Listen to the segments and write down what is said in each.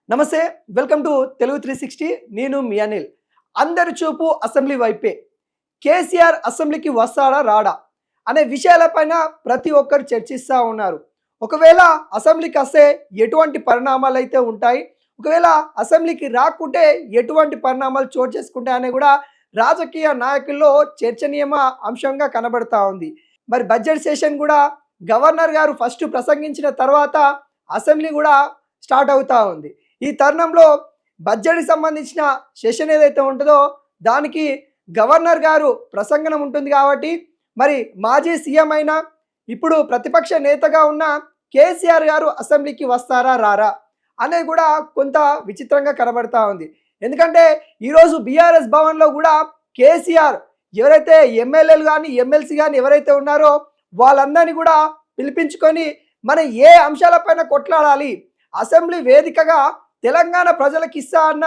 నమస్తే, welcome to Telugu 360. నేను మీ అనిల్. అందరి చూపు అసెంబ్లీ వైపే. కేసీఆర్ అసెంబ్లీకి వస్తాడా రాడా అనే విషయాలపైన ప్రతి ఒక్కరు చర్చిస్తూ ఉన్నారు. ఒకవేళ అసెంబ్లీకి వస్తే ఎటువంటి పరిణామాలు అయితే ఉంటాయి, ఒకవేళ అసెంబ్లీకి రాకుంటే ఎటువంటి పరిణామాలు చోటు చేసుకుంటాయని కూడా రాజకీయ నాయకుల్లో చర్చనీయ అంశంగా కనబడతా ఉంది. మరి బడ్జెట్ సెషన్ కూడా గవర్నర్ గారు ఫస్ట్ ప్రసంగించిన తర్వాత అసెంబ్లీ కూడా స్టార్ట్ అవుతూ ఉంది. ఈ తరుణంలో బడ్జెట్కి సంబంధించిన సెషన్ ఏదైతే ఉంటుందో దానికి గవర్నర్ గారు ప్రసంగం ఉంటుంది కాబట్టి మరి మాజీ సీఎం అయిన ఇప్పుడు ప్రతిపక్ష నేతగా ఉన్న కేసీఆర్ గారు అసెంబ్లీకి వస్తారా రారా అనేది కూడా కొంత విచిత్రంగా కనబడతా ఉంది. ఎందుకంటే ఈరోజు బీఆర్ఎస్ భవన్లో కూడా కేసీఆర్ ఎవరైతే ఎమ్మెల్యేలు కానీ ఎమ్మెల్సీ కానీ ఎవరైతే ఉన్నారో వాళ్ళందరినీ కూడా పిలిపించుకొని మనం ఏ అంశాలపైన కొట్లాడాలి, అసెంబ్లీ వేదికగా తెలంగాణ ప్రజలకు ఇస్తా అన్న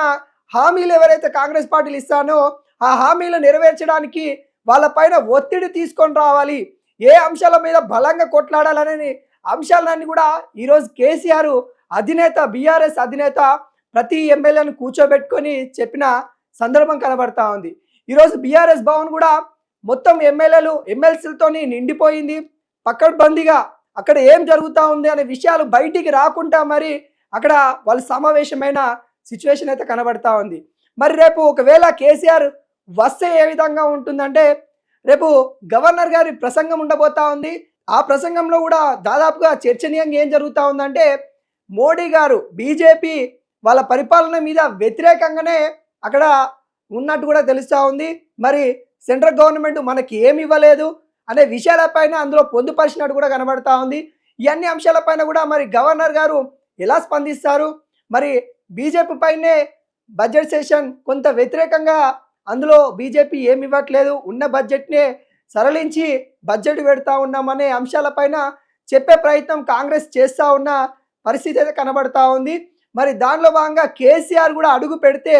హామీలు ఎవరైతే కాంగ్రెస్ పార్టీలు ఇస్తానో ఆ హామీలు నెరవేర్చడానికి వాళ్ళపైన ఒత్తిడి తీసుకొని రావాలి, ఏ అంశాల మీద బలంగా కొట్లాడాలనే అంశాలన్నీ కూడా ఈరోజు కేసీఆర్ అధినేత బీఆర్ఎస్ అధినేత ప్రతి ఎమ్మెల్యేను కూర్చోబెట్టుకొని చెప్పిన సందర్భం కనబడతా ఉంది. ఈరోజు బీఆర్ఎస్ భవన్ కూడా మొత్తం ఎమ్మెల్యేలు ఎమ్మెల్సీలతోని నిండిపోయింది. పకడ్బందీగా అక్కడ ఏం జరుగుతూ ఉంది అనే విషయాలు బయటికి రాకుండా మరి అక్కడ వాళ్ళు సమావేశమైన సిచ్యువేషన్ అయితే కనబడతా ఉంది. మరి రేపు ఒకవేళ కేసీఆర్ వస్తే ఏ విధంగా ఉంటుందంటే రేపు గవర్నర్ గారి ప్రసంగం ఉండబోతా ఉంది. ఆ ప్రసంగంలో కూడా దాదాపుగా చర్చనీయంగా ఏం జరుగుతూ ఉందంటే మోడీ గారు బీజేపీ వాళ్ళ పరిపాలన మీద వ్యతిరేకంగానే అక్కడ ఉన్నట్టు కూడా తెలుస్తూ ఉంది. మరి సెంట్రల్ గవర్నమెంట్ మనకి ఏమి ఇవ్వలేదు అనే విషయాలపైన అందులో పొందుపరిచినట్టు కూడా కనబడతా ఉంది. ఇవన్నీ అంశాలపైన కూడా మరి గవర్నర్ గారు ఎలా స్పందిస్తారు, మరి బీజేపీ పైనే బడ్జెట్ సెషన్ కొంత వ్యతిరేకంగా అందులో బీజేపీ ఏమి ఇవ్వట్లేదు, ఉన్న బడ్జెట్నే సరళించి బడ్జెట్ పెడతా ఉన్నామనే అంశాలపైన చెప్పే ప్రయత్నం కాంగ్రెస్ చేస్తూ ఉన్న పరిస్థితి అయితే కనబడతా ఉంది. మరి దానిలో భాగంగా కేసీఆర్ కూడా అడుగు పెడితే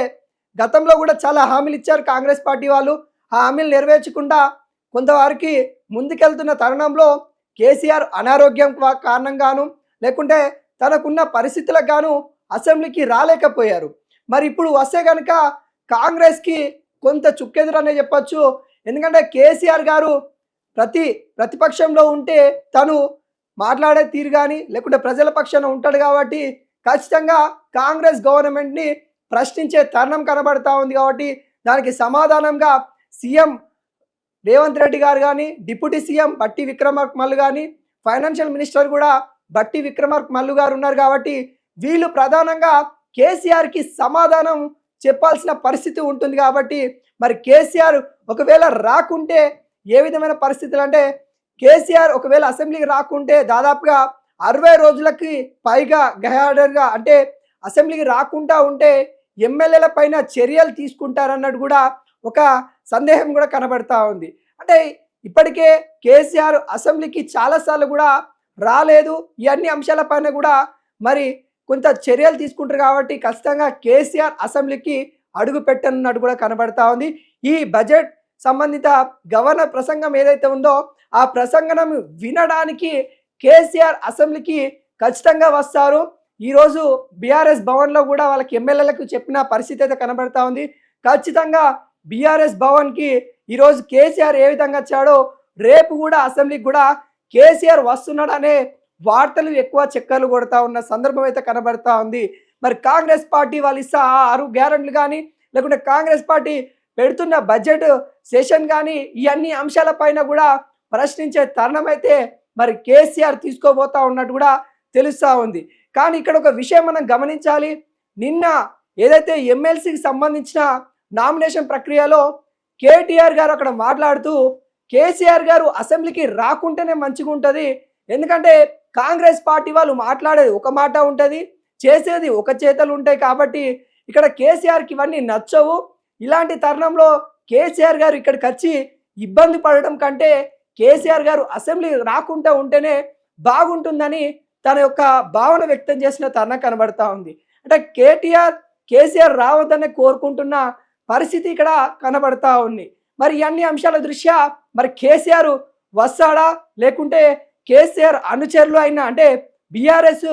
గతంలో కూడా చాలా హామీలు ఇచ్చారు కాంగ్రెస్ పార్టీ వాళ్ళు. ఆ హామీలు నెరవేర్చకుండా కొంతవారికి ముందుకెళ్తున్న తరుణంలో కేసీఆర్ అనారోగ్యం కారణంగాను లేకుంటే తనకున్న పరిస్థితులకు గాను అసెంబ్లీకి రాలేకపోయారు. మరి ఇప్పుడు వస్తే కనుక కాంగ్రెస్కి కొంత చుక్కెదురనే చెప్పచ్చు. ఎందుకంటే కేసీఆర్ గారు ప్రతిపక్షంలో ఉంటే తను మాట్లాడే తీరు కానీ లేకుంటే ప్రజల పక్షాన ఉంటాడు కాబట్టి ఖచ్చితంగా కాంగ్రెస్ గవర్నమెంట్ని ప్రశ్నించే తరుణం కనబడతా ఉంది. కాబట్టి దానికి సమాధానంగా సీఎం రేవంత్ రెడ్డి గారు కానీ డిప్యూటీ సీఎం బట్టి విక్రమార్క మల్లు కానీ ఫైనాన్షియల్ మినిస్టర్ కూడా బట్టి విక్రమార్క మల్లు గారు ఉన్నారు. కాబట్టి వీళ్ళు ప్రధానంగా కేసీఆర్కి సమాధానం చెప్పాల్సిన పరిస్థితి ఉంటుంది. కాబట్టి మరి కేసీఆర్ ఒకవేళ రాకుంటే ఏ విధమైన పరిస్థితులు అంటే కేసీఆర్ ఒకవేళ అసెంబ్లీకి రాకుంటే దాదాపుగా 60 రోజులకి పైగా గైర్హాజరుగా అంటే అసెంబ్లీకి రాకుండా ఉంటే ఎమ్మెల్యేల పైన చర్యలు తీసుకుంటారన్నట్టు కూడా ఒక సందేహం కూడా కనబడతా ఉంది. అంటే ఇప్పటికే కేసీఆర్ అసెంబ్లీకి చాలాసార్లు కూడా రాలేదు. ఇవన్నీ అంశాలపైన కూడా మరి కొంత చర్యలు తీసుకుంటారు కాబట్టి ఖచ్చితంగా కేసీఆర్ అసెంబ్లీకి అడుగు పెట్టనున్నట్టు కూడా కనబడతా ఉంది. ఈ బడ్జెట్ సంబంధిత గవర్నర్ ప్రసంగం ఏదైతే ఉందో ఆ ప్రసంగం వినడానికి కేసీఆర్ అసెంబ్లీకి ఖచ్చితంగా వస్తారు. ఈరోజు బీఆర్ఎస్ భవన్లో కూడా వాళ్ళకి ఎమ్మెల్యేలకు చెప్పిన పరిస్థితి అయితే కనబడతా ఉంది. ఖచ్చితంగా బీఆర్ఎస్ భవన్కి ఈరోజు కేసీఆర్ ఏ విధంగా వచ్చాడో రేపు కూడా అసెంబ్లీకి కూడా కేసీఆర్ వస్తున్నాడు అనే వార్తలు ఎక్కువ చక్కర్లు కొడతా ఉన్న సందర్భం అయితే కనబడతా ఉంది. మరి కాంగ్రెస్ పార్టీ వాళ్ళు ఇస్తా 6 గ్యారెంటీలు కానీ లేకుంటే కాంగ్రెస్ పార్టీ పెడుతున్న బడ్జెట్ సెషన్ కానీ ఇవన్నీ అంశాలపైన కూడా ప్రశ్నించే తరుణం అయితే మరి కేసీఆర్ తీసుకోబోతా ఉన్నట్టు కూడా తెలుస్తూ ఉంది. కానీ ఇక్కడ ఒక విషయం మనం గమనించాలి. నిన్న ఏదైతే ఎమ్మెల్సీకి సంబంధించిన నామినేషన్ ప్రక్రియలో కేటీఆర్ గారు అక్కడ మాట్లాడుతూ కేసీఆర్ గారు అసెంబ్లీకి రాకుంటేనే మంచిగా ఉంటుంది, ఎందుకంటే కాంగ్రెస్ పార్టీ వాళ్ళు మాట్లాడేది ఒక మాట ఉంటుంది, చేసేది ఒక చేతలు ఉంటాయి, కాబట్టి ఇక్కడ కేసీఆర్కి ఇవన్నీ నచ్చవు. ఇలాంటి తరుణంలో కేసీఆర్ గారు ఇక్కడికి వచ్చి ఇబ్బంది పడడం కంటే కేసీఆర్ గారు అసెంబ్లీ రాకుండా ఉంటేనే బాగుంటుందని తన యొక్క భావన వ్యక్తం చేసిన తరుణం కనబడతా ఉంది. అంటే కేసీఆర్ రావద్దనే కోరుకుంటున్న పరిస్థితి ఇక్కడ కనబడతా ఉంది. మరి అన్ని అంశాల దృష్ట్యా మరి కేసీఆర్ వస్తాడా లేకుంటే కేసీఆర్ అనుచరులు అయినా అంటే బీఆర్ఎస్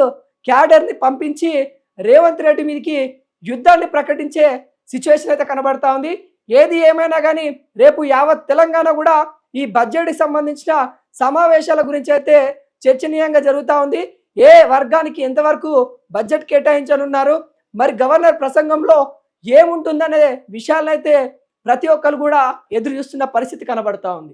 క్యాడర్ని పంపించి రేవంత్ రెడ్డి మీదకి యుద్ధాన్ని ప్రకటించే సిచ్యువేషన్ అయితే కనబడతా ఉంది. ఏది ఏమైనా కానీ రేపు యావత్ తెలంగాణ కూడా ఈ బడ్జెట్కి సంబంధించిన సమావేశాల గురించి అయితే చర్చనీయంగా జరుగుతూ ఉంది. ఏ వర్గానికి ఎంతవరకు బడ్జెట్ కేటాయించనున్నారు, మరి గవర్నర్ ప్రసంగంలో ఏముంటుందనే విషయాలైతే ప్రతి ఒక్కరు కూడా ఎదురు చూస్తున్న పరిస్థితి కనబడతా ఉంది.